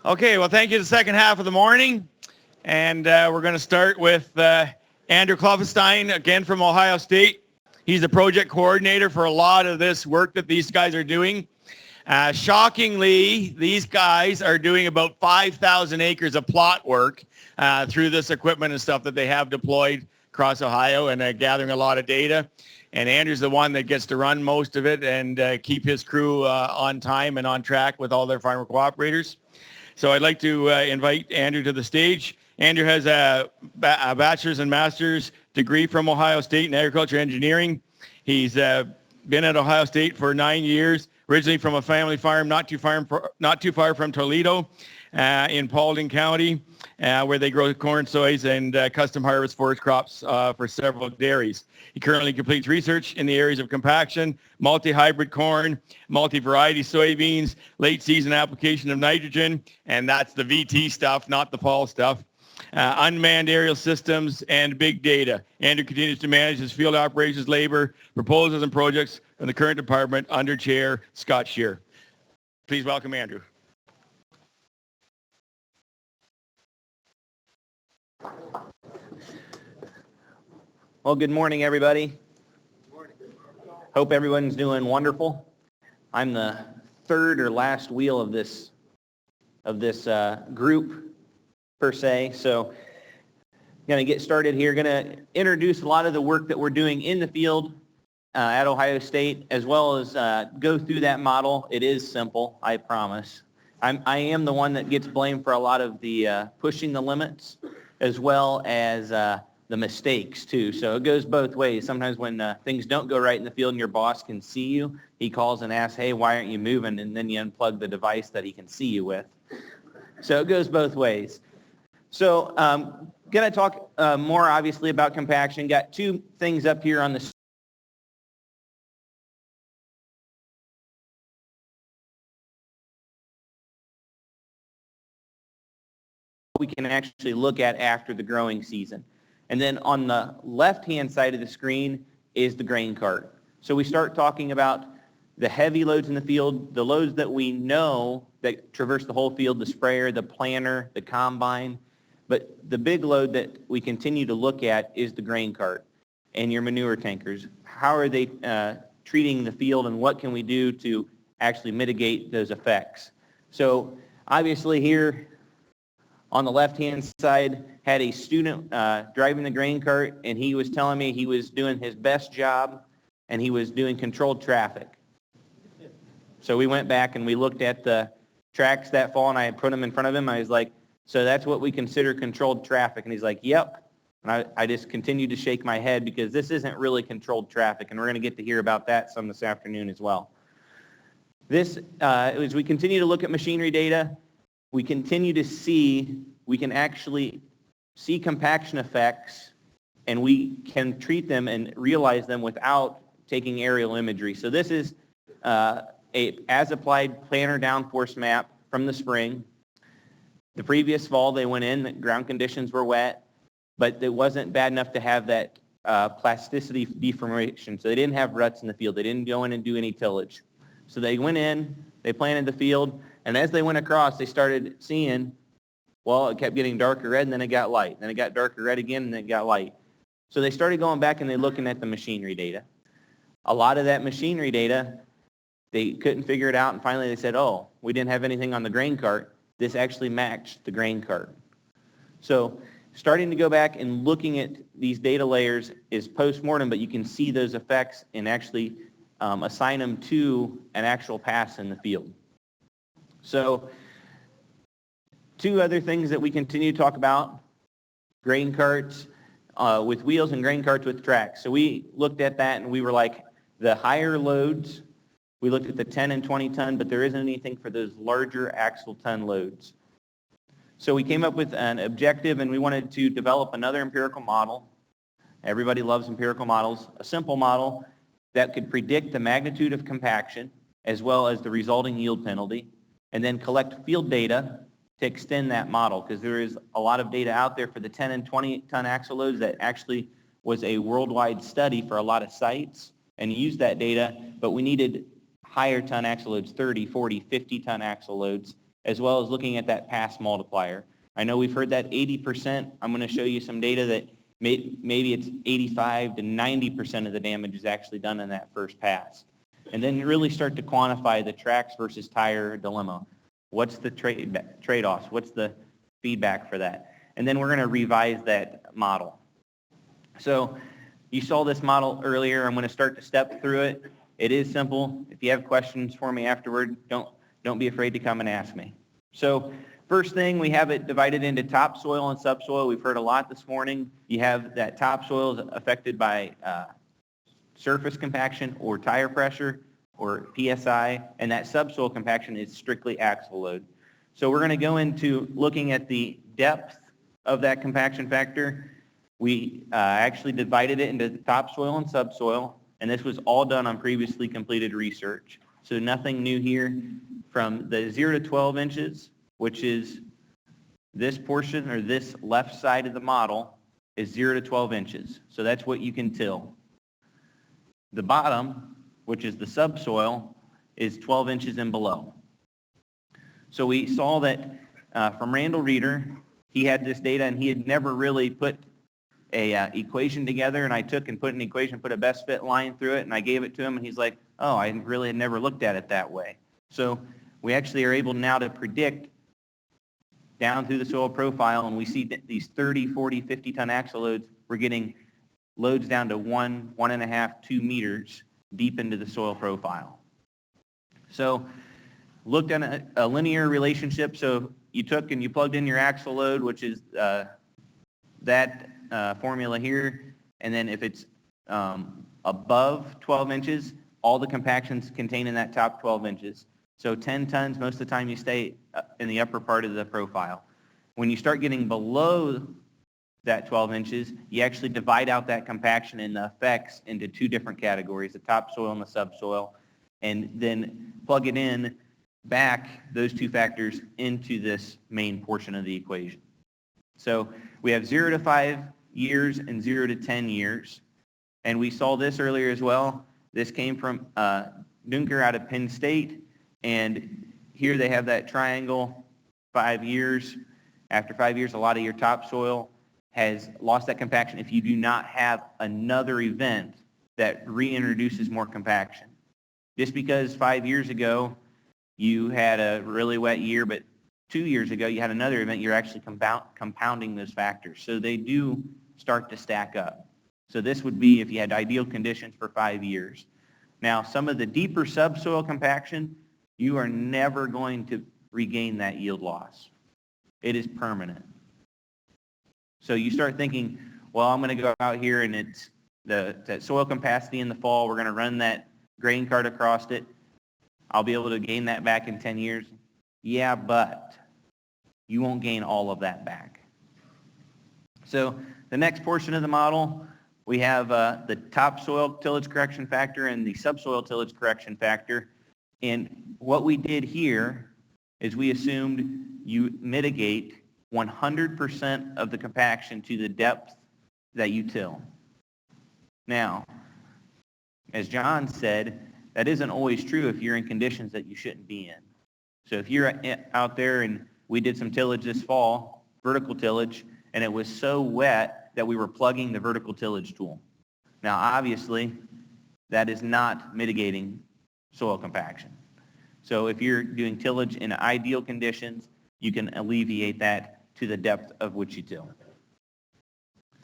Okay, well, thank you. The second half of the morning, and we're going to start with Andrew Klopfenstein, again from Ohio State. He's the project coordinator for a lot of this work that these guys are doing. Shockingly, these guys are doing about 5,000 acres of plot work through this equipment and stuff that they have deployed across Ohio, and gathering a lot of data. And Andrew's the one that gets to run most of it and keep his crew on time and on track with all their farmer cooperators. So I'd like to invite Andrew to the stage. Andrew has a bachelor's and master's degree from Ohio State in agriculture engineering. He's been at Ohio State for 9 years, originally from a family farm not too far from Toledo in Paulding County, where they grow corn, soys, and custom harvest forage crops for several dairies. He currently completes research in the areas of compaction, multi-hybrid corn, multi-variety soybeans, late season application of nitrogen, and that's the VT stuff, not the fall stuff, unmanned aerial systems, and big data. Andrew continues to manage his field operations, labor, proposals, and projects in the current department under Chair Scott Shear. Please welcome Andrew. Well, good morning, everybody. Good morning. Hope everyone's doing wonderful. I'm the third or last wheel of this group, per se. So, going to get started here. Going to introduce a lot of the work that we're doing in the field at Ohio State, as well as go through that model. It is simple, I promise. I am the one that gets blamed for a lot of the pushing the limits, as well as the mistakes too. So it goes both ways. Sometimes when things don't go right in the field and your boss can see you, he calls and asks, hey, why aren't you moving? And then you unplug the device that he can see you with. So it goes both ways. So going to talk more obviously about compaction. Got two things up here on the we can actually look at after the growing season. And then on the left-hand side of the screen is the grain cart. So we start talking about the heavy loads in the field, the loads that we know that traverse the whole field, the sprayer, the planter, the combine. But the big load that we continue to look at is the grain cart and your manure tankers. How are they treating the field, and what can we do to actually mitigate those effects? So obviously here on the left-hand side, had a student driving the grain cart, and he was telling me he was doing his best job, and he was doing controlled traffic. So we went back and we looked at the tracks that fall, and I put them in front of him. I was like, so that's what we consider controlled traffic? And he's like, yep. And I just continued to shake my head because this isn't really controlled traffic, and we're going to get to hear about that some this afternoon as well. This, as we continue to look at machinery data, we continue to see, we can actually see compaction effects, and we can treat them and realize them without taking aerial imagery. So this is a as-applied planter downforce map from the spring. The previous fall they went in, the ground conditions were wet, but it wasn't bad enough to have that plasticity deformation. So they didn't have ruts in the field. They didn't go in and do any tillage. So they went in, they planted the field, and as they went across, they started seeing, well, it kept getting darker red, and then it got light. Then it got darker red again, and then it got light. So they started going back and they're looking at the machinery data. A lot of that machinery data, they couldn't figure it out, and finally they said, oh, we didn't have anything on the grain cart. This actually matched the grain cart. So starting to go back and looking at these data layers is post-mortem, but you can see those effects and actually assign them to an actual pass in the field. So two other things that we continue to talk about, grain carts with wheels and grain carts with tracks. So we looked at that and we were like, the higher loads, we looked at the 10 and 20 ton, but there isn't anything for those larger axle ton loads. So we came up with an objective, and we wanted to develop another empirical model. Everybody loves empirical models. A simple model that could predict the magnitude of compaction as well as the resulting yield penalty, and then collect field data to extend that model, because there is a lot of data out there for the 10 and 20 ton axle loads that actually was a worldwide study for a lot of sites and used that data, but we needed higher ton axle loads, 30, 40, 50 ton axle loads, as well as looking at that pass multiplier. I know we've heard that 80%. I'm going to show you some data that maybe it's 85 to 90% of the damage is actually done in that first pass. And then really start to quantify the tracks versus tire dilemma. What's the trade-offs? What's the feedback for that? And then we're going to revise that model. So you saw this model earlier. I'm going to start to step through it. It is simple. If you have questions for me afterward, don't be afraid to come and ask me. So first thing, we have it divided into topsoil and subsoil. We've heard a lot this morning. You have that topsoil is affected by surface compaction or tire pressure or PSI, and that subsoil compaction is strictly axle load. So we're going to go into looking at the depth of that compaction factor. We actually divided it into topsoil and subsoil, and this was all done on previously completed research. So nothing new here. From the 0 to 12 inches, which is this portion or this left side of the model, is 0 to 12 inches. So that's what you can till. The bottom, which is the subsoil, is 12 inches and below. So we saw that from Randall Reeder, he had this data and he had never really put a equation together, and I took and put an equation, put a best fit line through it, and I gave it to him, and he's like, oh, I really had never looked at it that way. So we actually are able now to predict down through the soil profile, and we see these 30, 40, 50-ton axle loads, we're getting loads down to 1.5, 2 meters deep into the soil profile. So looked at a linear relationship. So you took and you plugged in your axle load, which is that formula here, and then if it's above 12 inches, all the compactions contained in that top 12 inches. So 10 tons, most of the time you stay in the upper part of the profile. When you start getting below that 12 inches, you actually divide out that compaction and the effects into two different categories, the topsoil and the subsoil, and then plug it in back, those two factors, into this main portion of the equation. So we have 0 to 5 years and 0 to 10 years. And we saw this earlier as well. This came from Dunker out of Penn State. And here they have that triangle, 5 years. After 5 years, a lot of your topsoil has lost that compaction if you do not have another event that reintroduces more compaction. Just because 5 years ago you had a really wet year, but 2 years ago you had another event, you're actually compounding those factors. So they do start to stack up. So this would be if you had ideal conditions for 5 years. Now, some of the deeper subsoil compaction, you are never going to regain that yield loss. It is permanent. So you start thinking, well, I'm going to go out here and it's that soil capacity in the fall. We're going to run that grain cart across it. I'll be able to gain that back in 10 years. Yeah, but you won't gain all of that back. So the next portion of the model, we have the topsoil tillage correction factor and the subsoil tillage correction factor. And what we did here is we assumed you mitigate 100% of the compaction to the depth that you till. Now, as John said, that isn't always true if you're in conditions that you shouldn't be in. So if you're out there and we did some tillage this fall, vertical tillage, and it was so wet that we were plugging the vertical tillage tool. Now, obviously, that is not mitigating soil compaction. So if you're doing tillage in ideal conditions, you can alleviate that to the depth of which you till.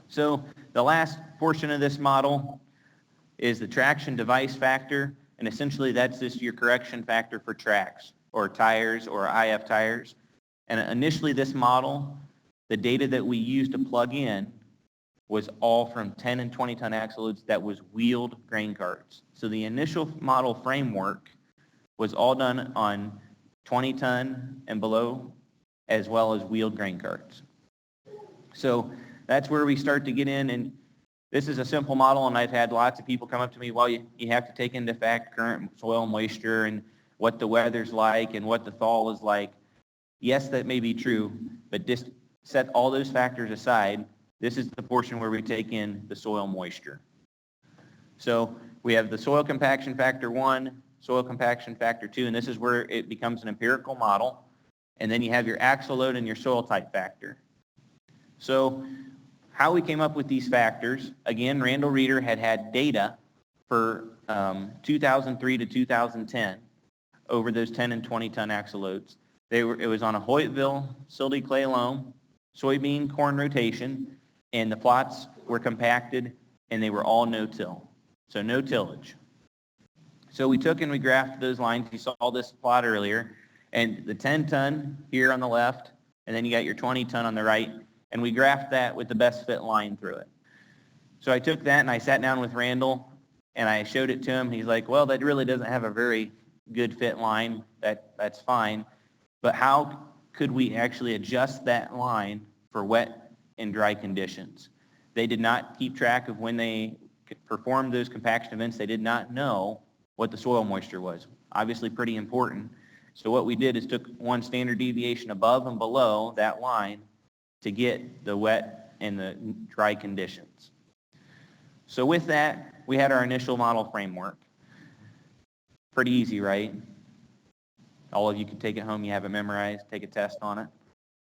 So the last portion of this model is the traction device factor, and essentially that's just your correction factor for tracks or tires or IF tires. And initially this model, the data that we used to plug in was all from 10 and 20 ton axle loads that was wheeled grain carts. So the initial model framework was all done on 20 ton and below, as well as wheeled grain carts. So that's where we start to get in, and this is a simple model, and I've had lots of people come up to me, well, you have to take into fact current soil moisture and what the weather's like and what the thaw is like. Yes, that may be true, but just set all those factors aside. This is the portion where we take in the soil moisture. So we have the soil compaction factor 1, soil compaction factor 2, and this is where it becomes an empirical model. And then you have your axle load and your soil type factor. So how we came up with these factors, again, Randall Reeder had data for 2003 to 2010 over those 10 and 20 ton axle loads. It was on a Hoytville, silty clay loam, soybean corn rotation, and the plots were compacted and they were all no-till. So no tillage. So we took and we graphed those lines. You saw this plot earlier, and the 10 ton here on the left, and then you got your 20 ton on the right, and we graphed that with the best fit line through it. So I took that and I sat down with Randall and I showed it to him. He's like, well, that really doesn't have a very good fit line. That's fine. But how could we actually adjust that line for wet and dry conditions? They did not keep track of when they performed those compaction events. They did not know what the soil moisture was. Obviously pretty important. So what we did is took one standard deviation above and below that line to get the wet and the dry conditions. So with that, we had our initial model framework. Pretty easy, right? All of you can take it home. You have it memorized. Take a test on it.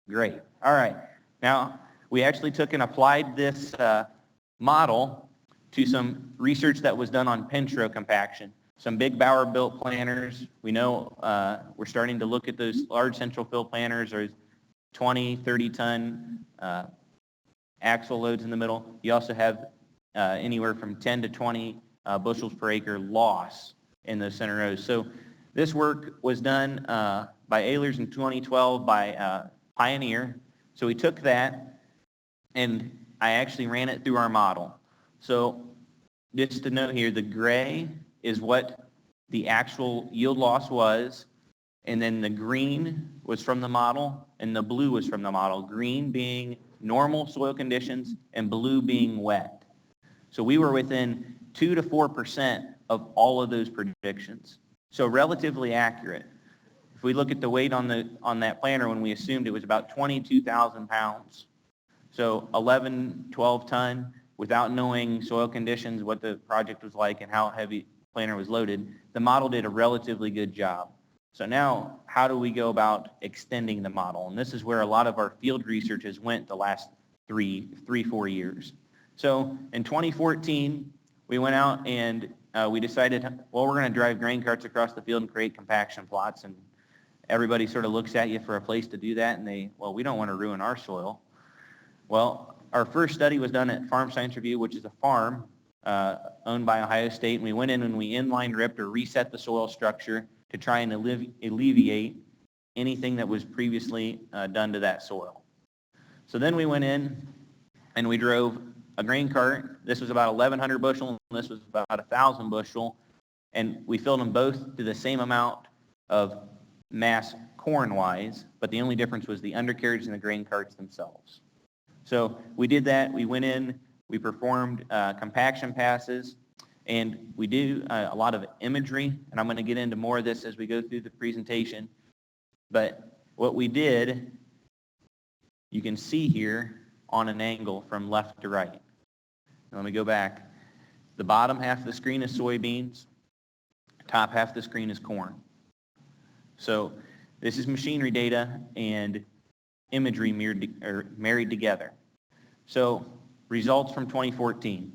Great. All right. Now, we actually took and applied this model to some research that was done on pinch row compaction. Some big Bauer built planters. We know we're starting to look at those large central fill planters or 20, 30 ton axle loads in the middle. You also have anywhere from 10 to 20 bushels per acre loss in those center rows. So this work was done by Ehlers in 2012 by Pioneer. So we took that and I actually ran it through our model. So just to note here, the gray is what the actual yield loss was, and then the green was from the model, and the blue was from the model, green being normal soil conditions and blue being wet. So we were within 2 to 4% of all of those predictions. So relatively accurate. If we look at the weight on that planter when we assumed it was about 22,000 pounds, so 11, 12 ton, without knowing soil conditions, what the project was like, and how heavy planter was loaded, the model did a relatively good job. So now, how do we go about extending the model? And this is where a lot of our field research has went the last 4 years. So in 2014, we went out and we decided, well, we're going to drive grain carts across the field and create compaction plots. And everybody sort of looks at you for a place to do that, and we don't want to ruin our soil. Well, our first study was done at Farm Science Review, which is a farm owned by Ohio State, and we went in and we inline ripped or reset the soil structure to try and alleviate anything that was previously done to that soil. So then we went in and we drove a grain cart. This was about 1,100 bushel, and this was about 1,000 bushel, and we filled them both to the same amount of mass corn-wise, but the only difference was the undercarriage and the grain carts themselves. So we did that. We went in, we performed compaction passes, and we do a lot of imagery, and I'm going to get into more of this as we go through the presentation. But what we did, you can see here on an angle from left to right. Now, let me go back. The bottom half of the screen is soybeans. Top half of the screen is corn. So this is machinery data and imagery married together. So results from 2014.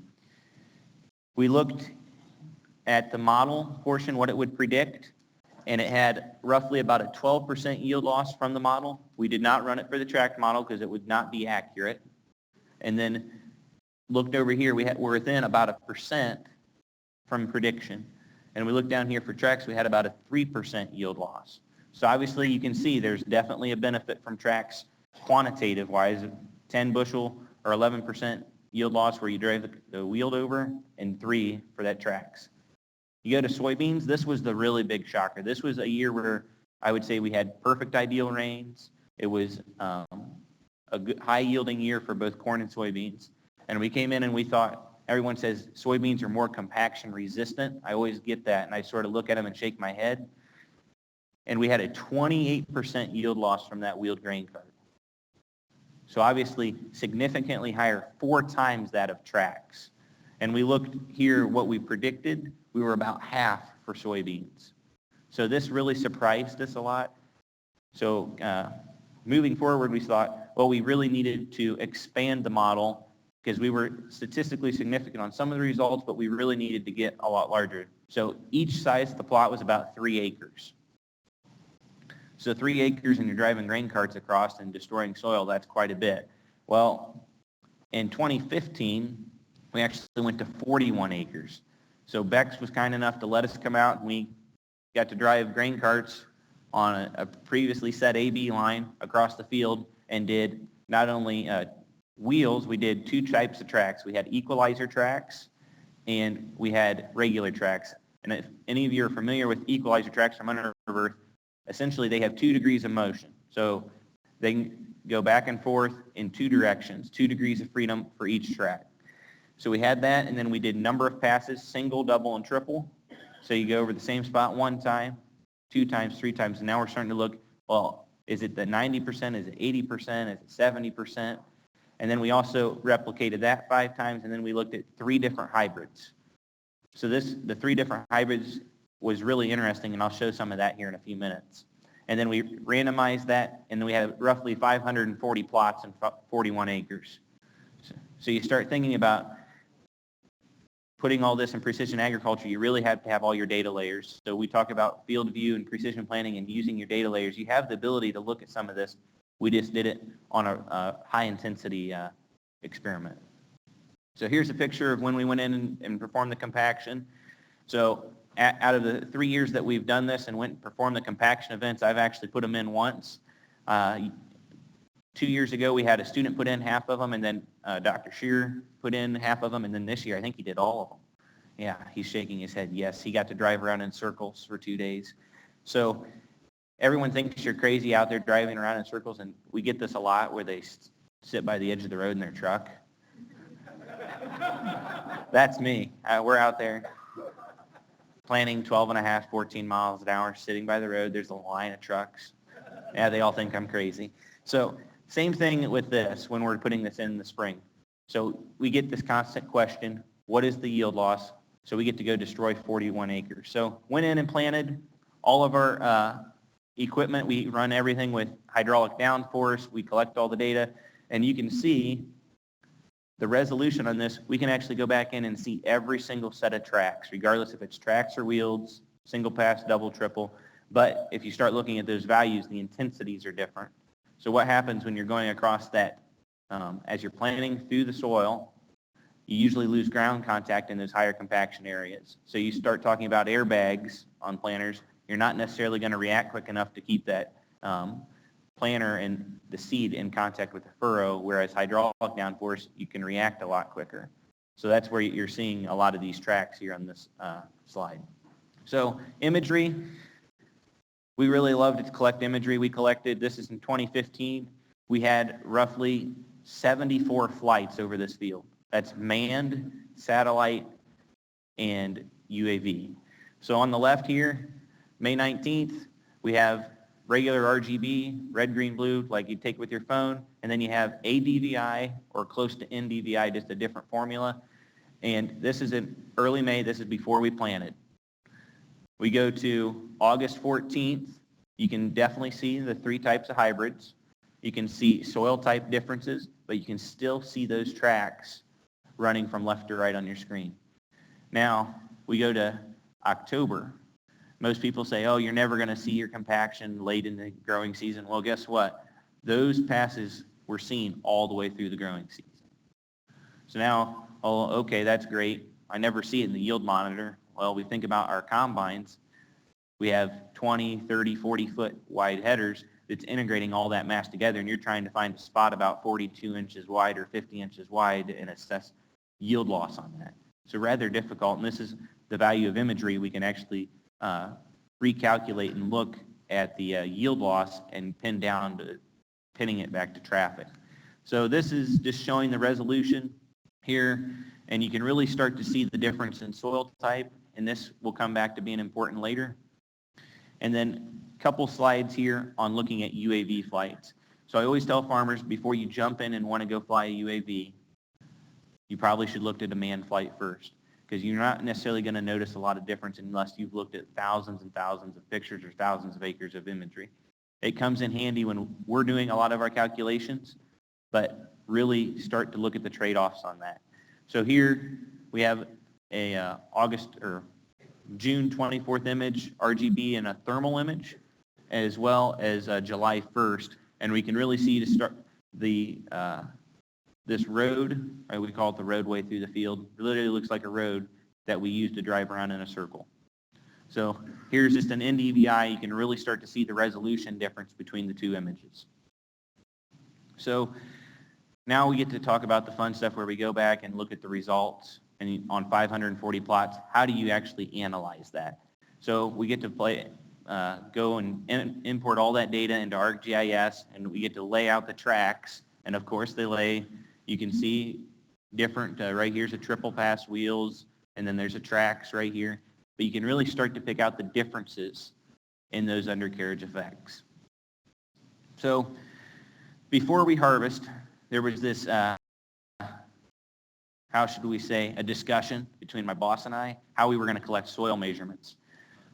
We looked at the model portion, what it would predict, and it had roughly about a 12% yield loss from the model. We did not run it for the tracked model because it would not be accurate. And then looked over here, we're within about 1% from prediction. And we looked down here for tracks, we had about a 3% yield loss. So obviously you can see there's definitely a benefit from tracks quantitative-wise, 10 bushel or 11% yield loss where you drive the wheel over, and 3 for that tracks. You go to soybeans, this was the really big shocker. This was a year where I would say we had perfect ideal rains. It was a good high-yielding year for both corn and soybeans. And we came in and we thought, everyone says soybeans are more compaction resistant. I always get that, and I sort of look at them and shake my head. And we had a 28% yield loss from that wheeled grain cart. So obviously significantly higher, 4 times that of tracks. And we looked here what we predicted, we were about half for soybeans. So this really surprised us a lot. So moving forward, we thought, well, we really needed to expand the model because we were statistically significant on some of the results, but we really needed to get a lot larger. So each size of the plot was about 3 acres. So 3 acres and you're driving grain carts across and destroying soil, that's quite a bit. Well, in 2015, we actually went to 41 acres. So Bex was kind enough to let us come out, and we got to drive grain carts on a previously set AB line across the field and did not only wheels, we did 2 types of tracks. We had equalizer tracks and we had regular tracks. And if any of you are familiar with equalizer tracks from under earth, essentially they have 2 degrees of motion. So they can go back and forth in 2 directions, 2 degrees of freedom for each track. So we had that, and then we did number of passes, single, double, and triple. So you go over the same spot 1 time, 2 times, 3 times, and now we're starting to look, well, is it the 90%, is it 80%, is it 70%? And then we also replicated that 5 times, and then we looked at 3 different hybrids. So the 3 different hybrids was really interesting, and I'll show some of that here in a few minutes. And then we randomized that, and then we had roughly 540 plots and 41 acres. So you start thinking about putting all this in precision agriculture, you really have to have all your data layers. So we talk about field view and precision planning and using your data layers. You have the ability to look at some of this. We just did it on a high-intensity experiment. So here's a picture of when we went in and performed the compaction. So out of the 3 years that we've done this and went and performed the compaction events, I've actually put them in once. 2 years ago, we had a student put in half of them, and then Dr. Shearer put in half of them, and then this year, I think he did all of them. Yeah, he's shaking his head. Yes, he got to drive around in circles for 2 days. So everyone thinks you're crazy out there driving around in circles, and we get this a lot where they sit by the edge of the road in their truck. That's me. We're out there planning 12 and a half, 14 miles an hour, sitting by the road. There's a line of trucks. Yeah, they all think I'm crazy. So same thing with this when we're putting this in the spring. So we get this constant question, what is the yield loss? So we get to go destroy 41 acres. So went in and planted all of our equipment. We run everything with hydraulic downforce. We collect all the data. And you can see the resolution on this. We can actually go back in and see every single set of tracks, regardless if it's tracks or wheels, single pass, double, triple. But if you start looking at those values, the intensities are different. So what happens when you're going across that, as you're planting through the soil, you usually lose ground contact in those higher compaction areas. So you start talking about airbags on planters, you're not necessarily going to react quick enough to keep that planter and the seed in contact with the furrow, whereas hydraulic downforce, you can react a lot quicker. So that's where you're seeing a lot of these tracks here on this slide. So imagery, we really loved to collect imagery. We collected, this is in 2015, we had roughly 74 flights over this field. That's manned, satellite, and UAV. So on the left here, May 19th, we have regular RGB, red, green, blue, like you take with your phone, and then you have ADVI or close to NDVI, just a different formula. And this is in early May, this is before we planted. We go to August 14th, you can definitely see the 3 types of hybrids. You can see soil type differences, but you can still see those tracks running from left to right on your screen. Now, we go to October. Most people say, oh, you're never going to see your compaction late in the growing season. Well, guess what? Those passes were seen all the way through the growing season. So now, oh, okay, that's great. I never see it in the yield monitor. Well, we think about our combines. We have 20, 30, 40-foot wide headers that's integrating all that mass together, and you're trying to find a spot about 42 inches wide or 50 inches wide and assess yield loss on that. So rather difficult, and this is the value of imagery. We can actually recalculate and look at the yield loss and pinning it back to traffic. So this is just showing the resolution here, and you can really start to see the difference in soil type, and this will come back to being important later. And then a couple slides here on looking at UAV flights. So I always tell farmers, before you jump in and want to go fly a UAV, you probably should look at a manned flight first, because you're not necessarily going to notice a lot of difference unless you've looked at thousands and thousands of pictures or thousands of acres of imagery. It comes in handy when we're doing a lot of our calculations, but really start to look at the trade-offs on that. So here we have a August or June 24th image, RGB, and a thermal image, as well as July 1st. And we can really see to start the this road, right, we call it the roadway through the field. It literally looks like a road that we use to drive around in a circle. So here's just an NDVI. You can really start to see the resolution difference between the two images. So now we get to talk about the fun stuff where we go back and look at the results. And on 540 plots, how do you actually analyze that? So we get to go and import all that data into ArcGIS, and we get to lay out the tracks. And of course, you can see different, right here's a triple pass wheels, and then there's a tracks right here. But you can really start to pick out the differences in those undercarriage effects. So before we harvest, there was this, how should we say, a discussion between my boss and I, how we were going to collect soil measurements.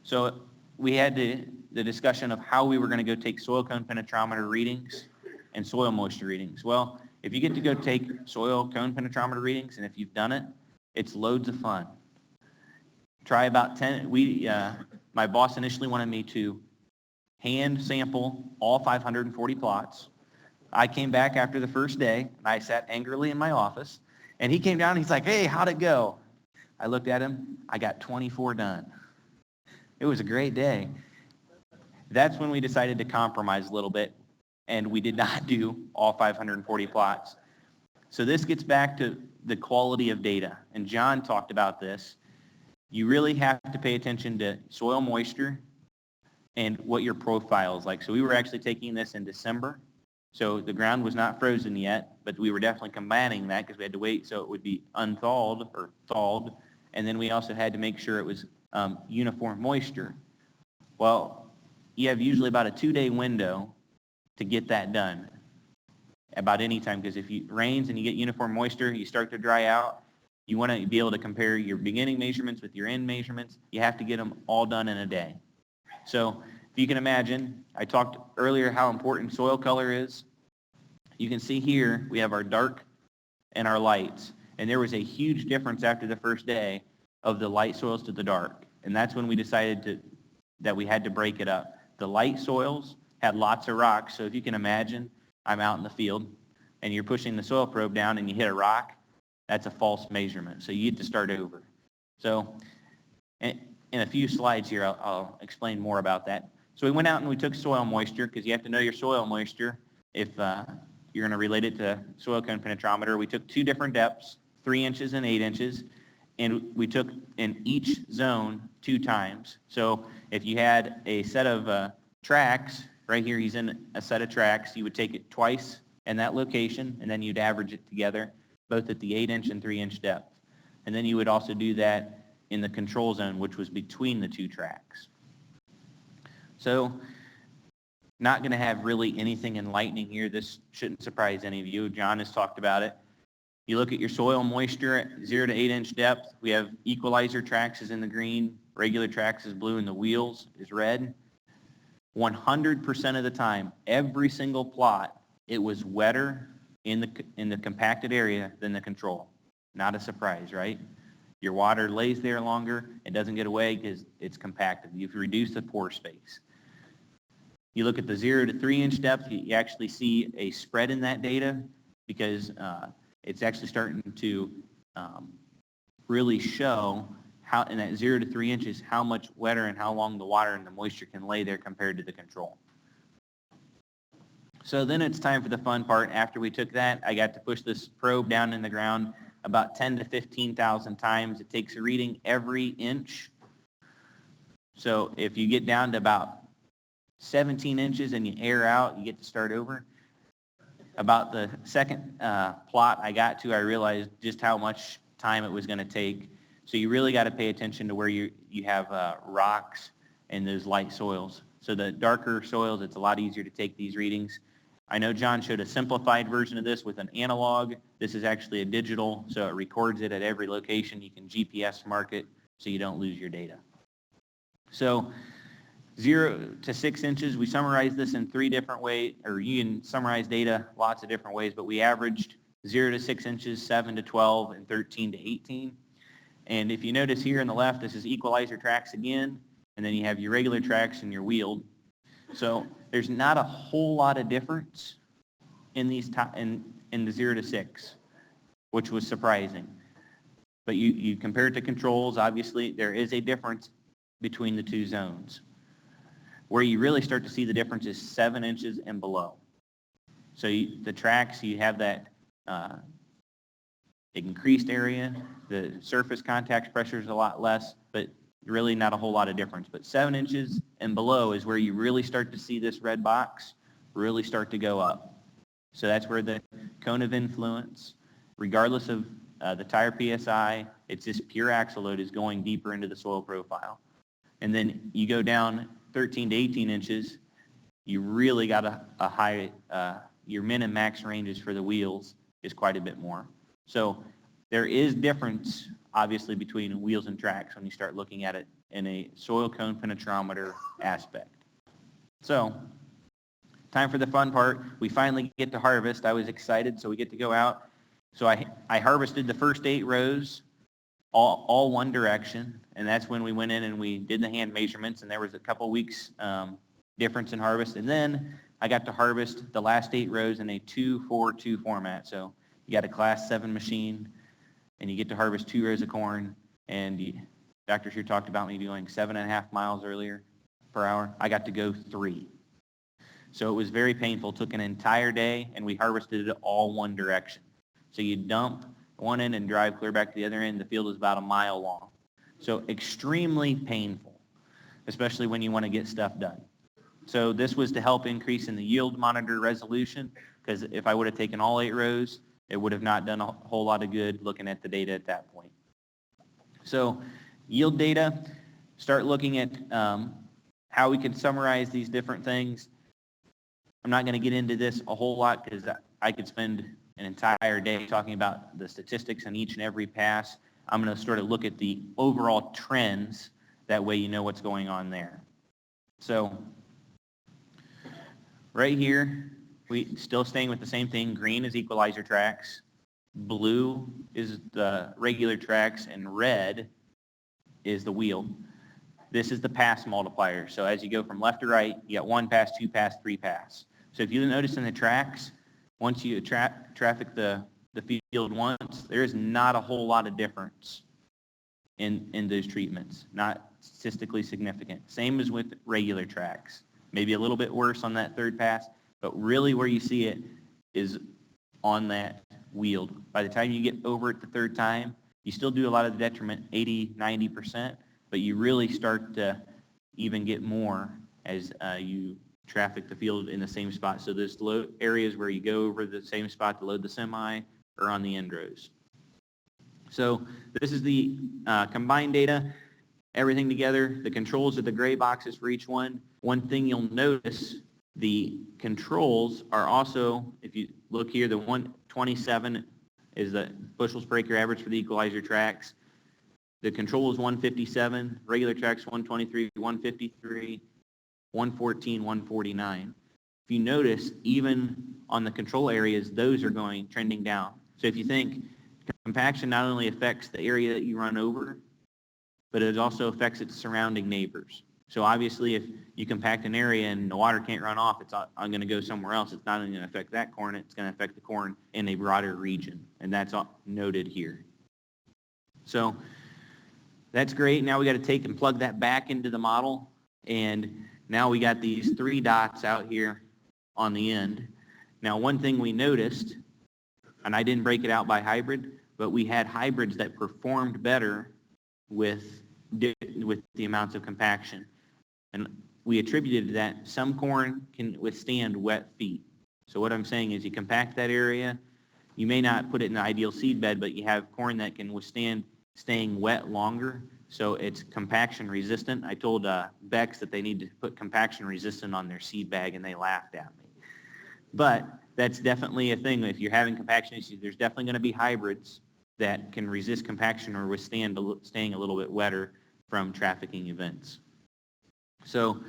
So we had the discussion of how we were going to go take soil cone penetrometer readings and soil moisture readings. Well, if you get to go take soil cone penetrometer readings, and if you've done it, it's loads of fun. Try about 10. My boss initially wanted me to hand sample all 540 plots. I came back after the first day, and I sat angrily in my office, and he came down, and he's like, hey, how'd it go? I looked at him. I got 24 done. It was a great day. That's when we decided to compromise a little bit, and we did not do all 540 plots. So this gets back to the quality of data, and John talked about this. You really have to pay attention to soil moisture and what your profile is like. So we were actually taking this in December. So the ground was not frozen yet, but we were definitely combating that because we had to wait so it would be unthawed or thawed. And then we also had to make sure it was uniform moisture. Well, you have usually about a 2-day window to get that done about any time, because if it rains and you get uniform moisture, you start to dry out. You want to be able to compare your beginning measurements with your end measurements. You have to get them all done in a day. So if you can imagine, I talked earlier how important soil color is. You can see here we have our dark and our lights. And there was a huge difference after the first day of the light soils to the dark. And that's when we decided that we had to break it up. The light soils had lots of rocks. So if you can imagine, I'm out in the field and you're pushing the soil probe down and you hit a rock. That's a false measurement, so you get to start over. So in a few slides here, I'll explain more about that. So we went out and we took soil moisture, because you have to know your soil moisture if you're going to relate it to soil cone penetrometer. We took 2 different depths, 3 inches and 8 inches, and we took in each zone 2 times. So if you had a set of tracks, right here he's in a set of tracks, you would take it twice in that location, and then you'd average it together, both at the 8-inch and 3-inch depth. And then you would also do that in the control zone, which was between the 2 tracks. So not going to have really anything enlightening here. This shouldn't surprise any of you. John has talked about it. You look at your soil moisture at 0 to 8-inch depth. We have equalizer tracks is in the green, regular tracks is blue, and the wheels is red. 100% of the time, every single plot, it was wetter in the compacted area than the control. Not a surprise, right? Your water lays there longer. It doesn't get away because it's compacted. You've reduced the pore space. You look at the 0 to 3-inch depth, you actually see a spread in that data because it's actually starting to really show how in that 0 to 3 inches how much wetter and how long the water and the moisture can lay there compared to the control. So then it's time for the fun part. After we took that, I got to push this probe down in the ground about 10 to 15,000 times. It takes a reading every inch. So if you get down to about 17 inches and you air out, you get to start over. About the second plot I got to, I realized just how much time it was going to take. So you really got to pay attention to where you have rocks and those light soils. So the darker soils, it's a lot easier to take these readings. I know John showed a simplified version of this with an analog. This is actually a digital, so it records it at every location. You can GPS mark it so you don't lose your data. So 0 to 6 inches, we summarize this in 3 different ways, or you can summarize data lots of different ways, but we averaged 0 to 6 inches, 7 to 12, and 13 to 18. And if you notice here on the left, this is equalizer tracks again, and then you have your regular tracks and your wheeled. So there's not a whole lot of difference in these in the 0 to 6, which was surprising. But you compare it to controls, obviously there is a difference between the two zones. Where you really start to see the difference is 7 inches and below. So the tracks, you have that increased area. The surface contact pressure is a lot less, but really not a whole lot of difference. But 7 inches and below is where you really start to see this red box really start to go up. So that's where the cone of influence, regardless of the tire PSI, it's just pure axle load is going deeper into the soil profile. And then you go down 13 to 18 inches, you really got a high, your min and max ranges for the wheels is quite a bit more. So there is difference, obviously, between wheels and tracks when you start looking at it in a soil cone penetrometer aspect. So time for the fun part. We finally get to harvest. I was excited, so we get to go out. So I harvested the first 8 rows, all one direction, and that's when we went in and we did the hand measurements, and there was a couple weeks difference in harvest. And then I got to harvest the last 8 rows in a 2-4-2 format. So you got a class 7 machine, and you get to harvest 2 rows of corn, and Dr. Shear talked about me doing 7.5 miles earlier per hour. I got to go 3. So it was very painful. It took an entire day, and we harvested it all one direction. So you dump one end and drive clear back to the other end. The field is about a mile long. So extremely painful, especially when you want to get stuff done. So this was to help increase in the yield monitor resolution, because if I would have taken all 8 rows, it would have not done a whole lot of good looking at the data at that point. So yield data, start looking at how we can summarize these different things. I'm not going to get into this a whole lot because I could spend an entire day talking about the statistics on each and every pass. I'm going to sort of look at the overall trends. That way you know what's going on there. So right here, we still staying with the same thing. Green is equalizer tracks. Blue is the regular tracks, and red is the wheel. This is the pass multiplier. So as you go from left to right, you got 1 pass, 2 pass, 3 pass. So if you notice in the tracks, once you traffic the field once, there is not a whole lot of difference in those treatments, not statistically significant. Same as with regular tracks. Maybe a little bit worse on that 3rd pass, but really where you see it is on that wheeled. By the time you get over it the 3rd time, you still do a lot of the detriment, 80, 90%, but you really start to even get more as you traffic the field in the same spot. So there's areas where you go over the same spot to load the semi or on the end rows. So this is the combined data, everything together. The controls are the gray boxes for each one. One thing you'll notice, the controls are also, if you look here, the 127 is the bushels per acre average for the equalizer tracks. The control is 157, regular tracks 123, 153, 114, 149. If you notice, even on the control areas, those are trending down. So if you think compaction not only affects the area that you run over, but it also affects its surrounding neighbors. So obviously, if you compact an area and the water can't run off, I'm going to go somewhere else. It's not only going to affect that corn, it's going to affect the corn in a broader region, and that's noted here. So that's great. Now we got to take and plug that back into the model, and now we got these 3 dots out here on the end. Now, one thing we noticed, and I didn't break it out by hybrid, but we had hybrids that performed better with the amounts of compaction. And we attributed that some corn can withstand wet feet. So what I'm saying is you compact that area, you may not put it in the ideal seed bed, but you have corn that can withstand staying wet longer, so it's compaction resistant. I told Bex that they need to put compaction resistant on their seed bag, and they laughed at me. But that's definitely a thing. If you're having compaction issues, there's definitely going to be hybrids that can resist compaction or withstand staying a little bit wetter from trafficking events. So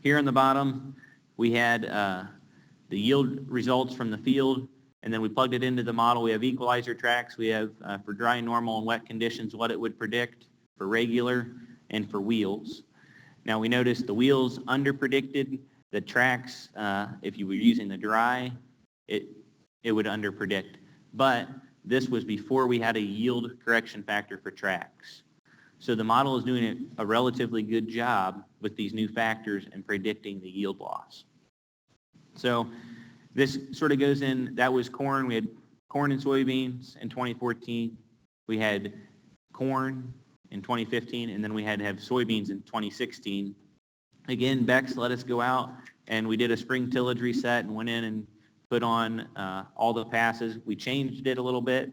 Here on the bottom, we had the yield results from the field, and then we plugged it into the model. We have equalizer tracks. We have for dry, normal, and wet conditions what it would predict for regular and for wheels. Now we noticed the wheels underpredicted. The tracks, if you were using the dry, it would underpredict. But this was before we had a yield correction factor for tracks. So the model is doing a relatively good job with these new factors and predicting the yield loss. So this sort of goes in, that was corn. We had corn and soybeans in 2014. We had corn in 2015, and then we had to have soybeans in 2016. Again, Bex let us go out, and we did a spring tillage reset and went in and put on all the passes. We changed it a little bit.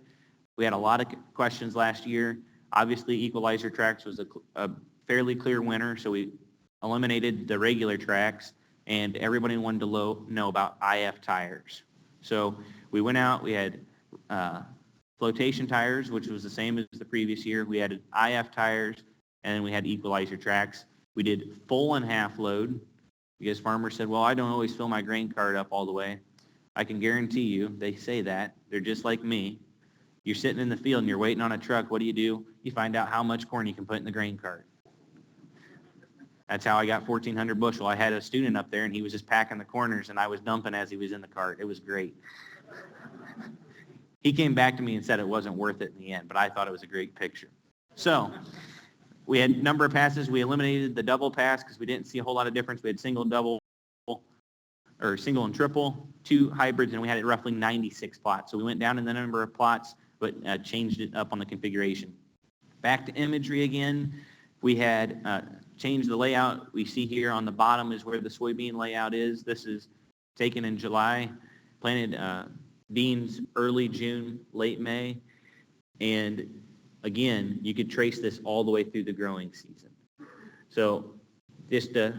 We had a lot of questions last year. Obviously, equalizer tracks was a fairly clear winner, so we eliminated the regular tracks, and everybody wanted to know about IF tires. So we went out, we had flotation tires, which was the same as the previous year. We had IF tires, and then we had equalizer tracks. We did full and half load because farmers said, well, I don't always fill my grain cart up all the way. I can guarantee you, they say that. They're just like me. You're sitting in the field and you're waiting on a truck. What do? You find out how much corn you can put in the grain cart. That's how I got 1,400 bushel. I had a student up there and he was just packing the corners and I was dumping as he was in the cart. It was great. He came back to me and said it wasn't worth it in the end, but I thought it was a great picture. So we had number of passes. We eliminated the double pass because we didn't see a whole lot of difference. We had single, double, or single and triple, 2 hybrids, and we had it roughly 96 plots. So we went down in the number of plots, but changed it up on the configuration. Back to imagery again, we had changed the layout. We see here on the bottom is where the soybean layout is. This is taken in July, planted beans early June, late May, and again, you could trace this all the way through the growing season. So just to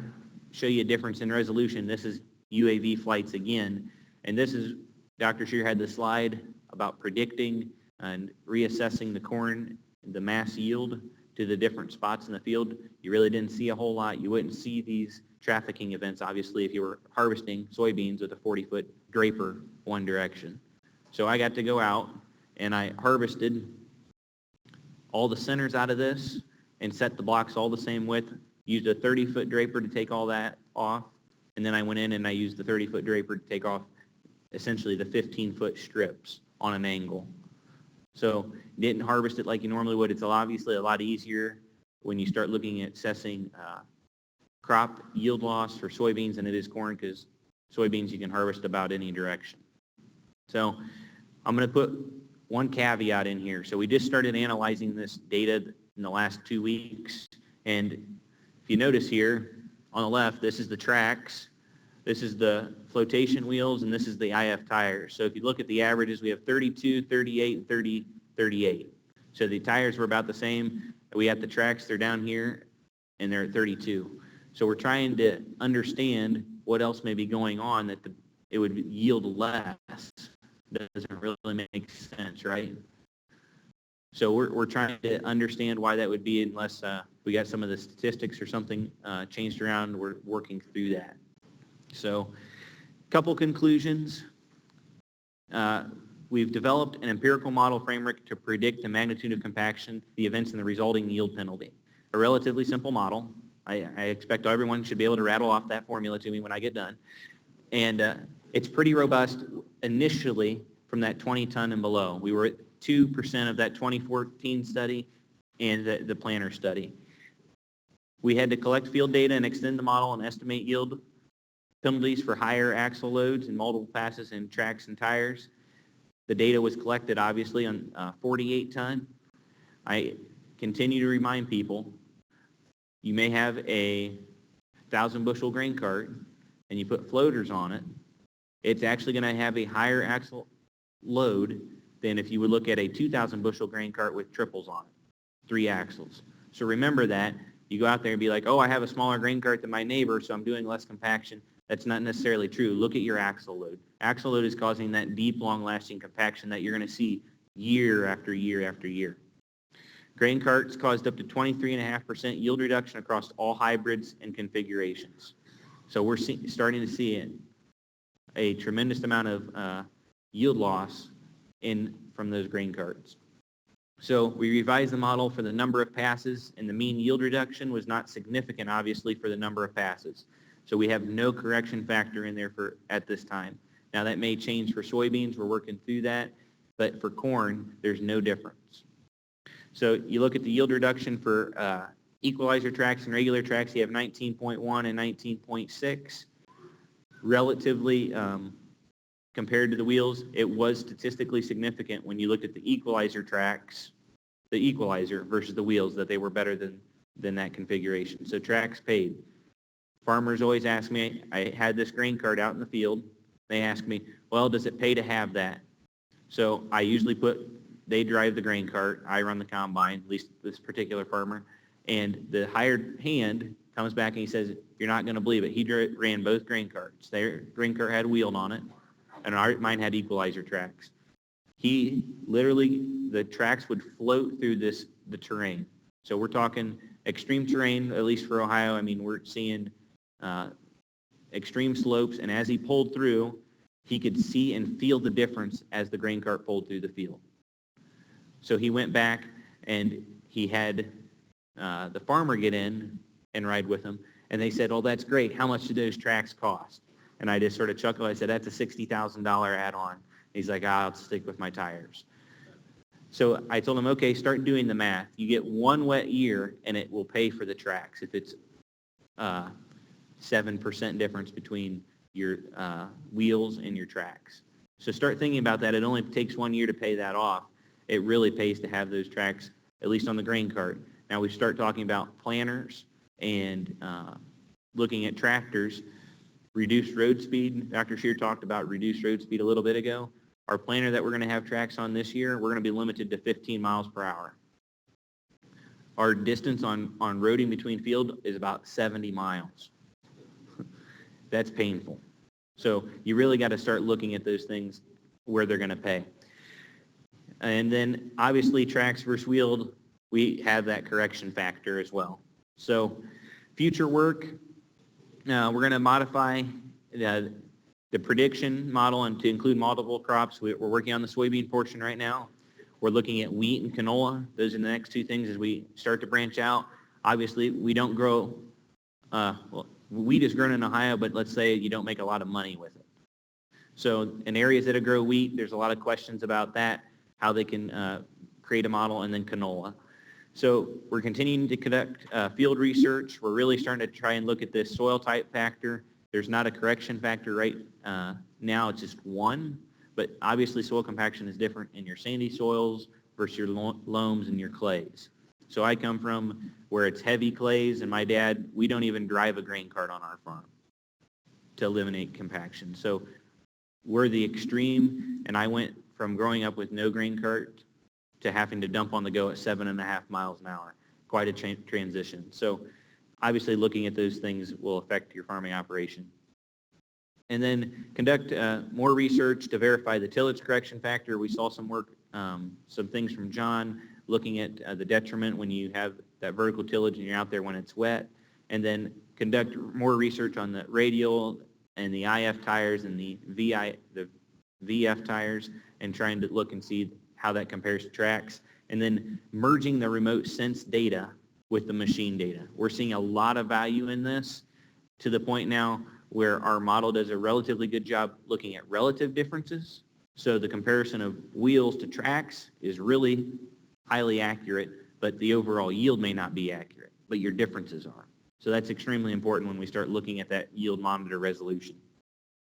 show you a difference in resolution, this is UAV flights again, and this is, Dr. Scheer had the slide about predicting and reassessing the corn, the mass yield to the different spots in the field. You really didn't see a whole lot. You wouldn't see these trafficking events, obviously, if you were harvesting soybeans with a 40-foot draper one direction. So I got to go out and I harvested all the centers out of this and set the blocks all the same width, used a 30-foot draper to take all that off, and then I went in and I used the 30-foot draper to take off essentially the 15-foot strips on an angle. So didn't harvest it like you normally would. It's obviously a lot easier when you start looking at assessing crop yield loss for soybeans than it is corn, because soybeans you can harvest about any direction. So I'm going to put one caveat in here. So we just started analyzing this data in the last 2 weeks, and if you notice here on the left, this is the tracks, this is the flotation wheels, and this is the IF tires. So if you look at the averages, we have 32, 38, and 30, 38. So the tires were about the same. We have the tracks, they're down here, and they're at 32. So we're trying to understand what else may be going on that it would yield less. Doesn't really make sense, right? So we're trying to understand why that would be, unless we got some of the statistics or something changed around. We're working through that. So a couple conclusions. We've developed an empirical model framework to predict the magnitude of compaction, the events, and the resulting yield penalty. A relatively simple model. I expect everyone should be able to rattle off that formula to me when I get done. And it's pretty robust initially from that 20 ton and below. We were at 2% of that 2014 study and the planner study. We had to collect field data and extend the model and estimate yield penalties for higher axle loads and multiple passes in tracks and tires. The data was collected obviously on 48 ton. I continue to remind people, you may have a 1,000 bushel grain cart and you put floaters on it, it's actually going to have a higher axle load than if you would look at a 2,000 bushel grain cart with triples on it, 3 axles. So remember that. You go out there and be like, oh, I have a smaller grain cart than my neighbor, so I'm doing less compaction. That's not necessarily true. Look at your axle load. Axle load is causing that deep, long-lasting compaction that you're going to see year after year after year. Grain carts caused up to 23.5% yield reduction across all hybrids and configurations. So we're starting to see a tremendous amount of yield loss from those grain carts. So we revised the model for the number of passes, and the mean yield reduction was not significant, obviously, for the number of passes. So we have no correction factor in there at this time. Now that may change for soybeans. We're working through that. But for corn, there's no difference. So you look at the yield reduction for equalizer tracks and regular tracks, you have 19.1 and 19.6. Relatively, compared to the wheels, it was statistically significant when you looked at the equalizer tracks, the equalizer versus the wheels, that they were better than that configuration. So tracks paid. Farmers always ask me, I had this grain cart out in the field. They ask me, well, does it pay to have that? So I usually they drive the grain cart. I run the combine, at least this particular farmer. And the hired hand comes back and he says, you're not going to believe it. He ran both grain carts. Their grain cart had a wheel on it, and mine had equalizer tracks. He literally, the tracks would float through the terrain. So we're talking extreme terrain, at least for Ohio. I mean, we're seeing extreme slopes, and as he pulled through, he could see and feel the difference as the grain cart pulled through the field. So he went back and he had the farmer get in and ride with him, and they said, oh, that's great. How much do those tracks cost? And I just sort of chuckled. I said, that's a $60,000 add-on. He's like, I'll stick with my tires. So I told him, okay, start doing the math. You get one wet year, and it will pay for the tracks if it's 7% difference between your wheels and your tracks. So start thinking about that. It only takes 1 year to pay that off. It really pays to have those tracks, at least on the grain cart. Now we start talking about planters and looking at tractors. Reduced road speed. Dr. Scheer talked about reduced road speed a little bit ago. Our planter that we're going to have tracks on this year, we're going to be limited to 15 miles per hour. Our distance on roading between field is about 70 miles. That's painful. So you really got to start looking at those things where they're going to pay. And then obviously tracks versus wheeled, we have that correction factor as well. So future work, we're going to modify the prediction model and to include multiple crops. We're working on the soybean portion right now. We're looking at wheat and canola. Those are the next two things as we start to branch out. Obviously, we don't grow, wheat is grown in Ohio, but let's say you don't make a lot of money with it. So in areas that grow wheat, there's a lot of questions about that, how they can create a model, and then canola. So we're continuing to conduct field research. We're really starting to try and look at this soil type factor. There's not a correction factor right now. It's just one. But obviously soil compaction is different in your sandy soils versus your loams and your clays. So I come from where it's heavy clays, and my dad, we don't even drive a grain cart on our farm to eliminate compaction. So we're the extreme, and I went from growing up with no grain cart to having to dump on the go at 7.5 miles an hour. Quite a transition. So obviously looking at those things will affect your farming operation. And then conduct more research to verify the tillage correction factor. We saw some work, some things from John looking at the detriment when you have that vertical tillage and you're out there when it's wet. And then conduct more research on the radial and the IF tires and the VF tires, and trying to look and see how that compares to tracks. And then merging the remote sense data with the machine data. We're seeing a lot of value in this, to the point now where our model does a relatively good job looking at relative differences. So the comparison of wheels to tracks is really highly accurate, but the overall yield may not be accurate, but your differences are. So that's extremely important when we start looking at that yield monitor resolution.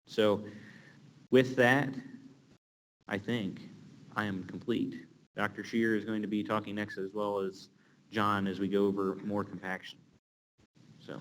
So with that, I think I am complete. Dr. Scheer is going to be talking next, as well as John, as we go over more compaction. So.